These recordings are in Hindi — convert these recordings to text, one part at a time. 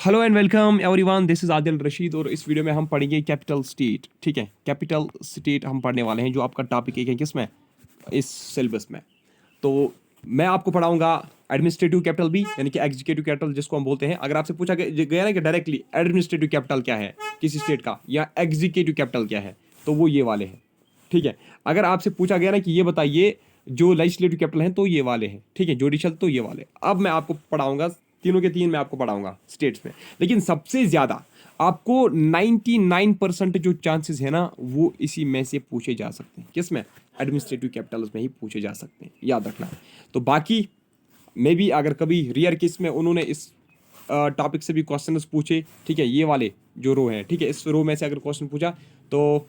Hello and welcome everyone, this is Adil Rashid और इस वीडियो में हम पढ़ेंगे कैपिटल स्टेट। ठीक है, कैपिटल स्टेट हम पढ़ने वाले हैं, जो आपका टॉपिक एक है किसमें, इस सिलेबस में। तो मैं आपको पढ़ाऊंगा एडमिनिस्ट्रेटिव कैपिटल भी, यानी कि एग्जीक्यूटिव कैपिटल जिसको हम बोलते हैं। अगर आपसे पूछा गया ना कि डायरेक्टली एडमिनिस्ट्रेटिव कैपिटल क्या है किसी स्टेट का, या एग्जीक्यूटिव कैपिटल क्या है, तो वो ये वाले हैं। ठीक है, अगर आपसे पूछा गया ना कि ये बताइए जो लेजिस्लेटिव कैपिटल हैं, तो ये वाले हैं। ठीक है, जुडिशल तो ये वाले। अब मैं आपको पढ़ाऊंगा तीनों के तीन, मैं आपको पढ़ाऊंगा स्टेट्स में। लेकिन सबसे ज़्यादा आपको 99% जो चांसेस है ना, वो इसी में से पूछे जा सकते हैं। किस में? एडमिनिस्ट्रेटिव कैपिटल्स में ही पूछे जा सकते हैं, याद रखना। तो बाकी मे भी अगर कभी रियर केस में उन्होंने इस टॉपिक से भी क्वेश्चन पूछे, ठीक है, ये वाले जो रो हैं, ठीक है, इस रो में से अगर क्वेश्चन पूछा तो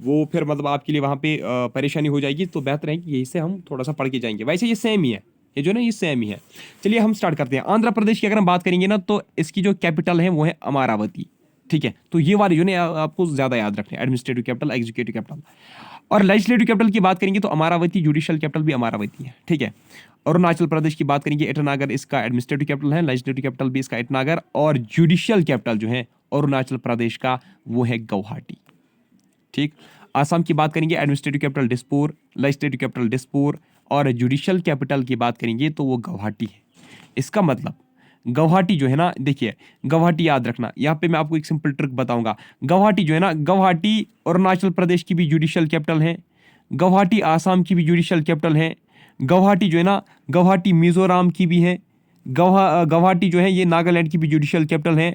वो फिर मतलब आपके लिए वहाँ पे परेशानी हो जाएगी। तो बेहतर है कि यही से हम थोड़ा सा पढ़ के जाएंगे। वैसे ये सेम ही है, ये जो ना ये सेम ही है। चलिए हम स्टार्ट करते हैं। आंध्र प्रदेश की अगर हम बात करेंगे ना, तो इसकी जो कैपिटल है वो है अमरावती। ठीक है, तो ये वाले जो ना आपको ज़्यादा याद रखने, एडमिनिस्ट्रेटिव कैपिटल, एग्जीक्यूटिव कैपिटल। और लेजिस्लेटिव कैपिटल की बात करेंगे तो अमरावती, जुडिशियल कैपिटल भी अमरावती है। ठीक है, अरुणाचल प्रदेश की बात करेंगे, ईटानगर इसका एडमिनिस्ट्रेटिव कैपिटल है, लेजिस्लेटिव कैपिटल भी इसका ईटानगर, और जुडिशियल कैपिटल जो है अरुणाचल प्रदेश का वो है गुवाहाटी। ठीक, आसाम की बात करेंगे, administrative capital Dispur, legislative capital Dispur, और जुडिशियल कैपिटल की बात करेंगे तो वो गुवाहाटी है। इसका मतलब गुवाहाटी जो है ना, देखिए गुवाहाटी याद रखना, यहाँ पे मैं आपको एक सिंपल ट्रिक बताऊंगा। गुवाहाटी जो है ना, गुवाहाटी अरुणाचल प्रदेश की भी जुडिशियल कैपिटल है, गुवाहाटी आसाम की भी जुडिशियल कैपिटल है, गुवाहाटी जो है ना, गुवाहाटी मिजोरम की भी है, गुवाहाटी जो है ये नागालैंड की भी जुडिशियल कैपिटल है।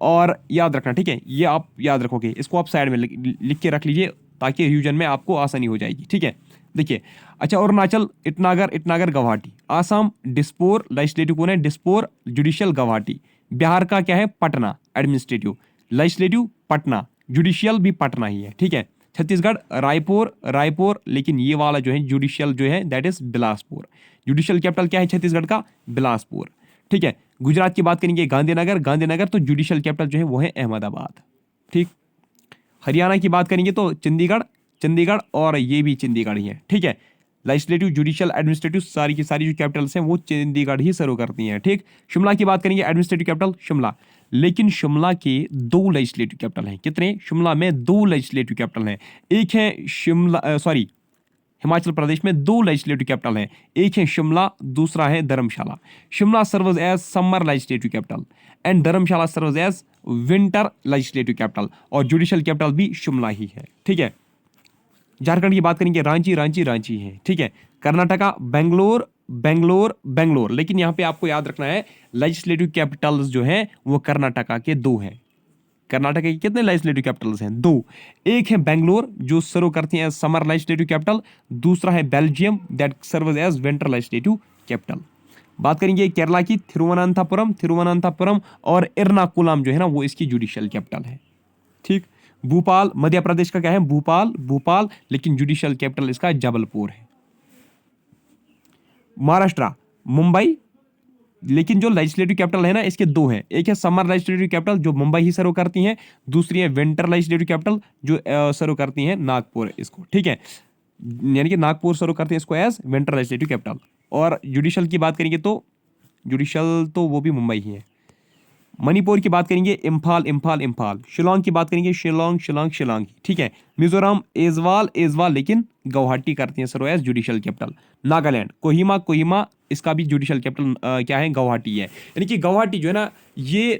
और याद रखना, ठीक है, ये आप याद रखोगे, इसको आप साइड में लिख के रख लीजिए ताकि रिवीजन में आपको आसानी हो जाएगी। ठीक है, देखिए, अच्छा, अरुणाचल इटनागर, इटनागर गुवाहाटी, आसाम डिस्पोर, लेजिस्लेटिव कौन है, डिस्पोर, जुडिशियल गुवाहाटी, बिहार का क्या है, Patna, administrative, legislative Patna, judicial भी पटना ही है। ठीक है, छत्तीसगढ़ रायपुर, रायपुर, लेकिन ये वाला जो है जुडिशियल जो है that is Bilaspur. Judicial capital क्या है छत्तीसगढ़ का, बिलासपुर। ठीक है, गुजरात की बात करेंगे, गांधीनगर, गांधीनगर, तो जुडिशियल कैपिटल जो है वो है अहमदाबाद। ठीक, हरियाणा की बात करेंगे तो चंडीगढ़, चंडीगढ़, और ये भी चंडीगढ़ ही है। ठीक है, लेजिस्लेटिव, जुडिशियल, एडमिनिस्ट्रेटिव, सारी की सारी जो कैपिटल्स हैं वो चंडीगढ़ ही सर्व करती हैं। ठीक, शिमला की बात करेंगे, एडमिनिस्ट्रेटिव कैपिटल शिमला, लेकिन शिमला के दो लेजिस्लेटिव कैपिटल हैं। कितने? शिमला में दो लेजिस्लेटिव कैपिटल हैं। एक है शिमला, सॉरी, हिमाचल प्रदेश में दो लेजिस्लेटिव कैपिटल हैं, एक है शिमला, दूसरा है Dharamshala. Shimla serves as summer legislative capital and Dharamshala serves as winter legislative capital, और जुडिशियल कैपिटल भी शिमला ही है। ठीक है, झारखंड की बात करेंगे, रांची, रांची, रांची है। ठीक है, कर्नाटका बेंगलोर, बेंगलोर, बेंगलोर, लेकिन यहाँ पे आपको याद रखना है लेजिस्लेटिव कैपिटल्स जो है वो कर्नाटका के दो हैं। कर्नाटक के कितने लेजिस्लेटिव कैपिटल्स हैं? दो। एक है बेंगलोर जो सर्व करती है समर लेजिस्लेटिव कैपिटल, दूसरा है Belgium that serves as winter legislative capital. बात करेंगे केरला की, थिरुवनंतपुरम, थिरुवनंतपुरम, और एर्नाकुलम जो है ना वो इसकी जुडिशियल कैपिटल है। ठीक, भोपाल, मध्य प्रदेश का क्या है, भोपाल, भोपाल, लेकिन जुडिशियल कैपिटल इसका जबलपुर है। महाराष्ट्र मुंबई, लेकिन जो लेजिस्लेटिव कैपिटल है ना इसके दो हैं, एक है समर लेजिस्लेटिव कैपिटल जो मुंबई ही सर्व करती हैं, दूसरी है विंटर लेजिस्लेटिव कैपिटल जो सर्व करती हैं नागपुर इसको। ठीक है, यानी कि नागपुर सर्व करती है इसको एज विंटर लेजिस्लेटिव कैपिटल। और जुडिशियल की बात करेंगे तो जुडिशियल तो वो भी मुंबई ही है। मणिपुर की बात करेंगे, इम्फाल, इम्फाल, इम्फाल। शिलोंग की बात करेंगे, शिलोंग, शिलोंग, शिलोंग। ठीक है, मिजोरम एजवाल, एजवाल, लेकिन गुवाहाटी करती है serve as judicial capital. Nagaland Kohima, Kohima, इसका भी जुडिशियल कैपिटल क्या है, गुवाहाटी है। यानी कि गुवाहाटी जो है ना ये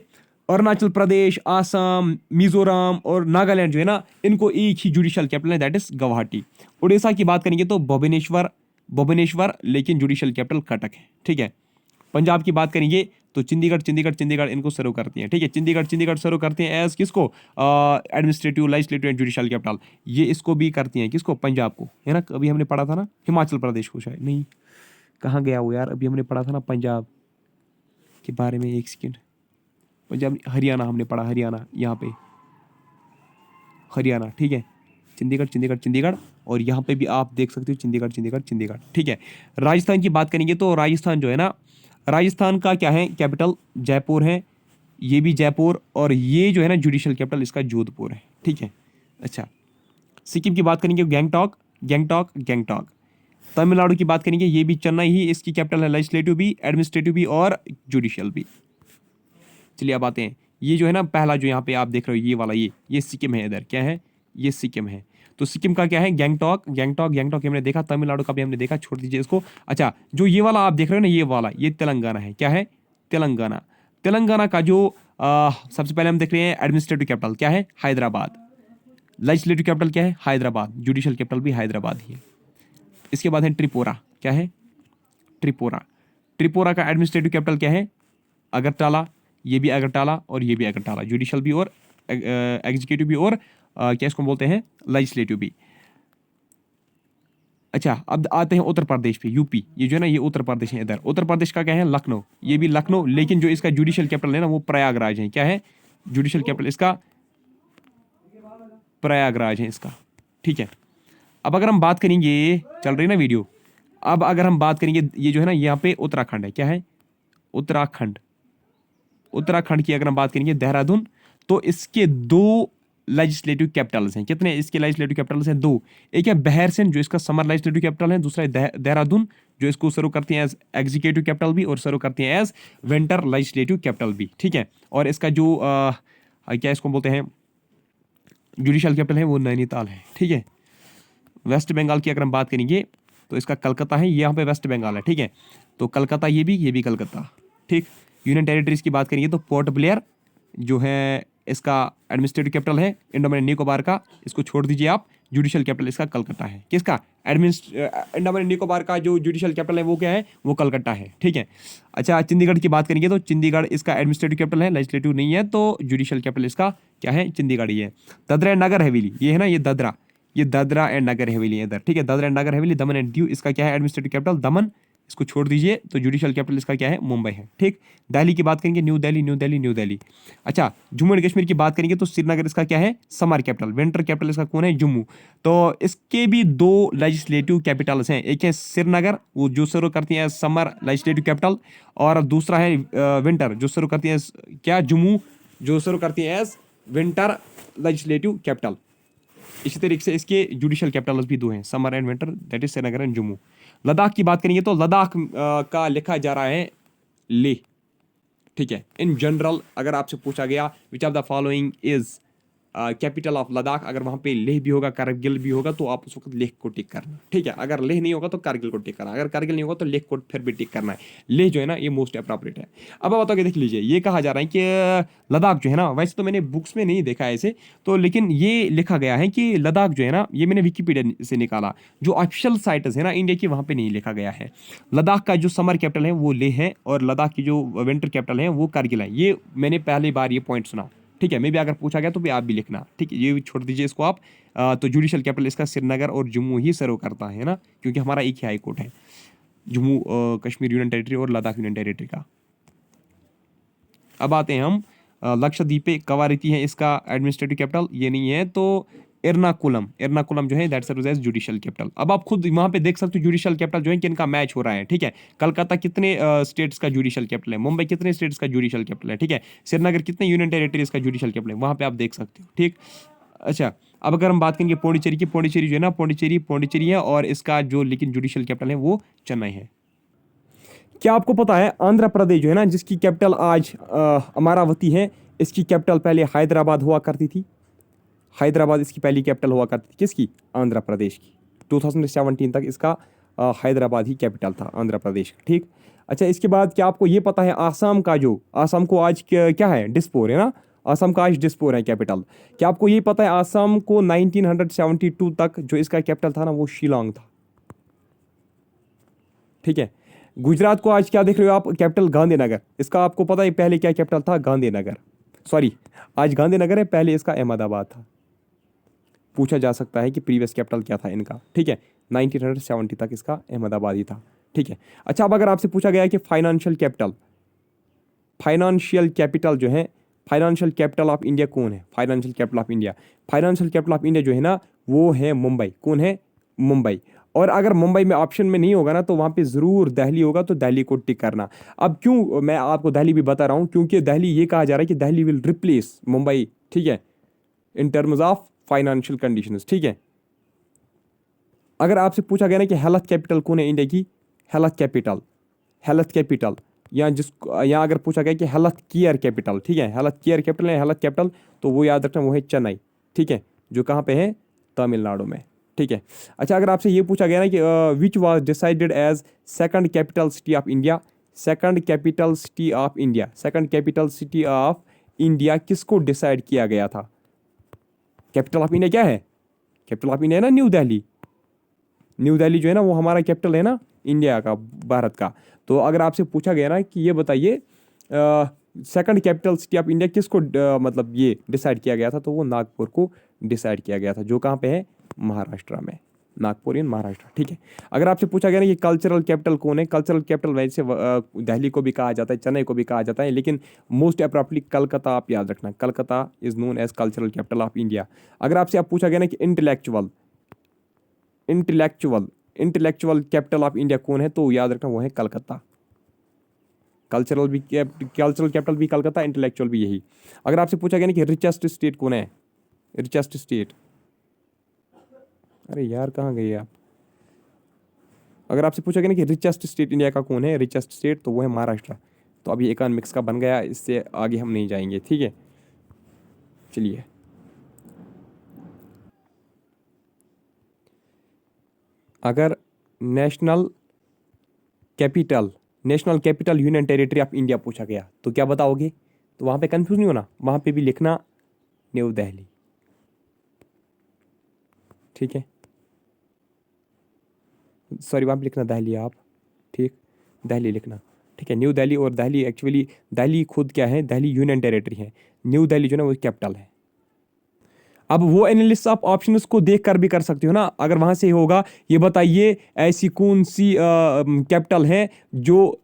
अरुणाचल प्रदेश, आसाम, मिजोरम और नागालैंड जो है ना इनको एक ही जुडिशियल कैपिटल है दैट इज गुवाहाटी। उड़ीसा की बात करेंगे तो भुवनेश्वर, भुवनेश्वर, लेकिन जुडिशियल कैपिटल कटक है। ठीक है, पंजाब की बात करेंगे तो चंडीगढ़, चंडीगढ़, चंडीगढ़ इनको सर्व करती हैं। ठीक है, चंडीगढ़, चंडीगढ़ सर्व करती हैं एज किसको, administrative, legislative and judicial capital. ये इसको भी करती हैं किसको, पंजाब को, है ना। अभी हमने पढ़ा था ना हिमाचल प्रदेश को, शायद नहीं, कहाँ गया वो यार, अभी हमने पढ़ा था ना पंजाब के बारे में, एक सेकेंड, पंजाब, हरियाणा हमने पढ़ा, हरियाणा, यहाँ पे हरियाणा। ठीक है, चंडीगढ़, चंडीगढ़, चंडीगढ़, और यहाँ पे भी आप देख सकते हो चंडीगढ़, चंडीगढ़, चंडीगढ़। ठीक है, राजस्थान की बात करेंगे तो राजस्थान जो है ना, राजस्थान का क्या है कैपिटल, जयपुर है, ये भी जयपुर, और ये जो है ना जुडिशियल कैपिटल इसका जोधपुर है। ठीक है, अच्छा, सिक्किम की बात करेंगे, गैंगटॉक, गैंगटॉक, गैंगटॉक। तमिलनाडु की बात करेंगे, ये भी चेन्नई ही इसकी कैपिटल है, लेजिस्लेटिव भी, एडमिनिस्ट्रेटिव भी, और जुडिशियल भी। चलिए अब आते हैं ये जो है ना पहला जो यहाँ पे आप देख रहे हो ये वाला ये सिक्किम है। इधर क्या है, ये सिक्किम है। तो सिक्किम का क्या है, गैंगटॉक। गैंगटॉक हमने देखा, तमिलनाडु का भी हमने देखा, छोड़ दीजिए इसको। अच्छा, जो ये वाला आप देख रहे हो ना, ये वाला ये तेलंगाना है। क्या है, तेलंगाना। तेलंगाना का जो सबसे पहले हम देख रहे हैं एडमिनिस्ट्रेटिव कैपिटल क्या है, हैदराबाद। लेजिस्लेटिव कैपिटल क्या है, हैदराबाद। जुडिशियल कैपिटल भी हैदराबाद ही है। इसके बाद है त्रिपुरा। क्या है, त्रिपुरा। त्रिपुरा का एडमिनिस्ट्रेटिव कैपिटल क्या है, अगरतला। ये भी अगरतला और ये भी अगरतला। जुडिशियल भी और एग्जीक्यूटिव भी और क्या इसको बोलते हैं, लेजिस्लेटिव भी। अच्छा, अब आते हैं उत्तर प्रदेश पे, यूपी। ये जो है ना, ये उत्तर प्रदेश है। इधर उत्तर प्रदेश का क्या है, लखनऊ। ये भी लखनऊ, लेकिन जो इसका जुडिशियल कैपिटल है ना, वो प्रयागराज है। क्या है, जुडिशियल कैपिटल इसका प्रयागराज है इसका। ठीक है। अब अगर हम बात करेंगे, चल रही ना वीडियो, अब अगर हम बात करेंगे, ये जो है ना यहाँ पे उत्तराखंड है। क्या है, उत्तराखंड। उत्तराखंड की अगर हम बात करेंगे, देहरादून। तो इसके दो लेजिस्लेटिव कैपिटल्स हैं। कितने इसके लेजिस्लेटिव कैपिटल्स हैं, दो। एक है बहरसिन जो इसका समर लेजिस्लेटिव कैपिटल है, दूसरा है देहरादून जो इसको सर्व करती है एज एग्जीक्यूटिव कैपिटल भी और सर्व करती है एज विंटर लेजिस्लेटिव कैपिटल भी। ठीक है। और इसका जो क्या इसको बोलते हैं, जुडिशियल कैपिटल है, वो नैनीताल है। ठीक है। वेस्ट बंगाल की अगर हम बात करेंगे तो इसका कलकत्ता है, यहाँ पे वेस्ट बंगाल है। ठीक है। तो कलकत्ता ये भी कलकत्ता। ठीक। यूनियन टेरिटरीज की बात करेंगे तो पोर्ट ब्लेयर जो है इसका एडमिनिस्ट्रेटिव कैपिटल है, अंडमान निकोबार का। इसको छोड़ दीजिए आप। जुडिशियल कैपिटल इसका कलकत्ता है। किसका, अंडमान निकोबार का जो जुडिशियल कैपिटल है वो क्या है, वो कलकत्ता है। ठीक है। अच्छा, चंडीगढ़ की बात करेंगे तो चंडीगढ़ इसका एडमिनिस्ट्रेटिव कैपिटल है, लेजिस्लेटिव नहीं है, तो जुडिशियल कैपिटल इसका क्या है, चंडीगढ़ ही है। दादरा एंड नगर हवेली, ये है ना, ये दादरा एंड नगर हवेली है इधर। ठीक है। Dadra and Nagar Haveli, Daman and Diu, इसका क्या है, एडमिनिस्ट्रेटिव कैपिटल दमन। इसको छोड़ दीजिए, तो जुडिशियल कैपिटल इसका क्या है, मुंबई है। ठीक। दिल्ली की बात करेंगे, न्यू दिल्ली। अच्छा, जम्मू एंड कश्मीर की बात करेंगे तो श्रीनगर इसका क्या है, समर कैपिटल। विंटर कैपिटल इसका कौन है, जम्मू। तो इसके भी दो लेजिस्लेटिव कैपिटल्स हैं। एक है श्रीनगर, वो जो सर्व करती है समर लेजिस्लेटिव कैपिटल, और दूसरा है विंटर जो सर्व करती है क्या, जम्मू, जो सर्व करती है एज विंटर लेजिस्लेटिव कैपिटल। इसी तरीके से इसके जुडिशियल कैपिटल्स भी दो हैं, summer and winter, that is Srinagar and Jammu. Ladakh की बात करेंगे तो लद्दाख का लिखा जा रहा है लेह। ठीक है। इन जनरल अगर आपसे पूछा गया which of the following is capital of Ladakh, अगर वहां पे लेह भी होगा, कारगिल भी होगा, तो आप उस वक्त लेह को टिक करना। ठीक है। अगर लेह नहीं होगा तो कारगिल को टिक करना, अगर कारगिल नहीं होगा तो लेह को फिर भी टिक करना है। लेह जो है ना, ये मोस्ट अप्रोप्रिएट है। अब आप बताओगे, देख लीजिए, ये कहा जा रहा है कि लद्दाख जो है ना, वैसे तो मैंने बुक्स में नहीं देखा है ऐसे तो, लेकिन ये लिखा गया है कि लद्दाख जो है ना, ये मैंने विकीपीडिया से निकाला, जो ऑफिशियल साइट्स है ना इंडिया की, वहां पे नहीं लिखा गया है। लद्दाख का जो समर कैपिटल है वो लेह है, और लद्दाख की जो विंटर कैपिटल है वो कारगिल है। ये मैंने पहली बार ये पॉइंट सुना। ठीक है। मे भी अगर पूछा गया तो भी आप भी लिखना। ठीक है, ये भी छोड़ दीजिए इसको आप। तो जुडिशियल कैपिटल इसका श्रीनगर और जम्मू ही सर्व करता है ना, क्योंकि हमारा एक ही हाई कोर्ट है, जम्मू कश्मीर यूनियन टेरिटरी और लद्दाख यूनियन टेरिटरी का। अब आते हैं हम लक्षद्वीप पे, कवारती है इसका एडमिनिस्ट्रेटिव कैपिटल, ये नहीं है, तो एर्नाकुलम जो है that serves as judicial capital. अब आप खुद वहां पे देख सकते हो जुडिशियल कैपिटल जो है किनका मैच हो रहा है। ठीक है। कलकत्ता कितने स्टेट्स का जुडिशियल कैपिटल है, मुंबई कितने स्टेट्स का जुडिशियल कैपिटल है। ठीक है। श्रीनगर कितने यूनियन टेरिटरीज का जुडिशियल कैपिटल है, वहां पे आप देख सकते हो। ठीक। अच्छा, अब अगर हम बात करेंगे पौंडीचेरी की, पौंडीचेरी जो है ना, पौंडीचेरी है, और इसका जो लेकिन जुडिशियल कैपिटल है वो चेन्नई है। क्या आपको पता है आंध्र प्रदेश जो है ना, जिसकी कैपिटल आज अमरावती है, इसकी कैपिटल पहले हैदराबाद हुआ करती थी। हैदराबाद इसकी पहली कैपिटल हुआ करती थी, किसकी, आंध्र प्रदेश की। 2017 तक इसका हैदराबाद ही कैपिटल था, आंध्र प्रदेश का। ठीक। अच्छा, इसके बाद क्या आपको ये पता है आसाम का, जो आसाम को आज क्या है, डिस्पोर है ना, आसाम का आज डिस्पोर है कैपिटल। क्या आपको ये पता है आसाम को 1972 तक जो इसका कैपिटल था ना, वो शिलोंग था। ठीक है। गुजरात को आज क्या देख रहे हो आप, कैपिटल गांधीनगर। इसका आपको पता है पहले क्या कैपिटल था, गांधीनगर। सॉरी, आज गांधीनगर है, पहले इसका अहमदाबाद था। पूछा जा सकता है कि प्रीवियस कैपिटल क्या था इनका। ठीक है। 1970 तक इसका अहमदाबाद ही था। ठीक है। अच्छा, अब अगर आपसे पूछा गया कि फाइनेंशियल कैपिटल जो है, फाइनेंशियल कैपिटल ऑफ इंडिया कौन है, फाइनेंशियल कैपिटल ऑफ इंडिया जो है ना, वो है मुंबई। कौन है, मुंबई। और अगर मुंबई में ऑप्शन में नहीं होगा ना, तो वहाँ पे ज़रूर दिल्ली होगा, तो दिल्ली को टिक करना। अब क्यों मैं आपको दिल्ली भी बता रहा हूँ, क्योंकि दिल्ली ये कहा जा रहा है कि दिल्ली विल रिप्लेस मुंबई। ठीक है। In terms of financial conditions. ठीक है। अगर आपसे पूछा गया ना कि हेल्थ कैपिटल कौन है इंडिया की, हेल्थ कैपिटल या जिस यहाँ अगर पूछा गया कि हेल्थ केयर कैपिटल, ठीक है, हेल्थ केयर कैपिटल या हेल्थ कैपिटल, तो वो याद रखना वो है चेन्नई, ठीक है, जो कहाँ पे है, तमिलनाडु में, ठीक है। अच्छा, अगर आपसे ये पूछा गया ना कि which was decided as second capital city of India, second capital city of India, second capital city of India किसको डिसाइड किया गया था? कैपिटल ऑफ इंडिया क्या है? कैपिटल ऑफ इंडिया है ना न्यू दिल्ली। न्यू दिल्ली जो है ना वो हमारा कैपिटल है ना इंडिया का, भारत का। तो अगर आपसे पूछा गया ना कि ये बताइए second capital city of India किसको मतलब ये डिसाइड किया गया था, तो वो नागपुर को डिसाइड किया गया था, जो कहाँ पे है, महाराष्ट्र में, नागपुर इन महाराष्ट्र, ठीक है। अगर आपसे पूछा गया ना कि कल्चरल कैपिटल कौन है, कल्चरल कैपिटल वैसे दिल्ली को भी कहा जाता है, चेन्नई को भी कहा जाता है, लेकिन मोस्ट अप्रोप्रिएटली कलकत्ता आप याद रखना, Calcutta is known as cultural capital of India. अगर आपसे आप पूछा गया ना कि intellectual intellectual intellectual capital of India कौन है, तो याद रखना वो है कलकत्ता। कल्चरल कैपिटल भी कलकत्ता, इंटेलेक्चुअल भी यही। अगर आपसे पूछा गया ना कि रिचेस्ट स्टेट कौन है, रिचेस्ट स्टेट, अरे यार कहाँ गए आप? अगर आपसे पूछा गया ना कि रिचेस्ट स्टेट इंडिया का कौन है, रिचेस्ट स्टेट, तो वो है महाराष्ट्र। तो अभी इकोनॉमिक्स का बन गया, इससे आगे हम नहीं जाएंगे, ठीक है। चलिए, अगर national capital union territory of India पूछा गया तो क्या बताओगे? तो वहाँ पे कंफ्यूज नहीं होना, वहाँ पे भी लिखना न्यू दिल्ली, ठीक है, सॉरी वहाँ पे लिखना दिल्ली आप, ठीक, दिल्ली लिखना, ठीक है। न्यू दिल्ली और दिल्ली, एक्चुअली दिल्ली खुद क्या है, दिल्ली यूनियन टेरिटरी है, न्यू दिल्ली जो है ना वो कैपिटल है। अब वो एनालिसिस आप ऑप्शंस को देख कर भी कर सकते हो ना, अगर वहां से होगा ये बताइए ऐसी कौन सी कैपिटल है जो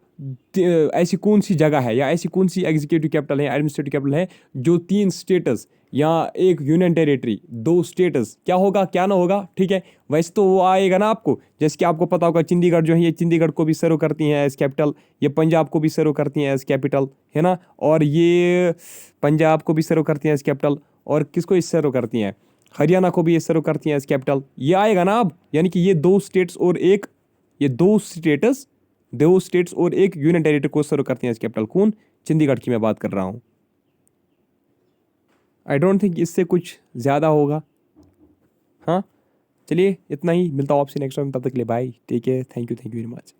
ऐसी कौन सी जगह है या ऐसी कौन सी एग्जीक्यूटिव कैपिटल है, एडमिनिस्ट्रेटिव कैपिटल है जो 3 स्टेटस या एक यूनियन टेरिटरी 2 स्टेटस, क्या होगा क्या ना होगा, ठीक है। वैसे तो वो आएगा ना आपको, जैसे कि आपको पता होगा चंडीगढ़ जो है ये चंडीगढ़ को भी सर्व करती हैं एज कैपिटल, ये पंजाब को भी सर्व करती हैं एज कैपिटल, है ना, और ये पंजाब को भी सर्व करती हैं एज कैपिटल, और किसको इस सर्व करती हैं, हरियाणा को भी ये सर्व करती हैं एज कैपिटल, ये आएगा ना अब, यानी कि ये 2 स्टेट्स और एक, ये 2 स्टेट्स और एक यूनियन टेरिटरी को सर्व करती हैं एज कैपिटल, कौन, चंडीगढ़ की मैं बात कर रहा हूँ। आई डोंट थिंक इससे कुछ ज़्यादा होगा। हाँ, चलिए इतना ही, मिलता हूँ आपसे नेक्स्ट टाइम, तब तक के लिए bye, take care, thank you very much.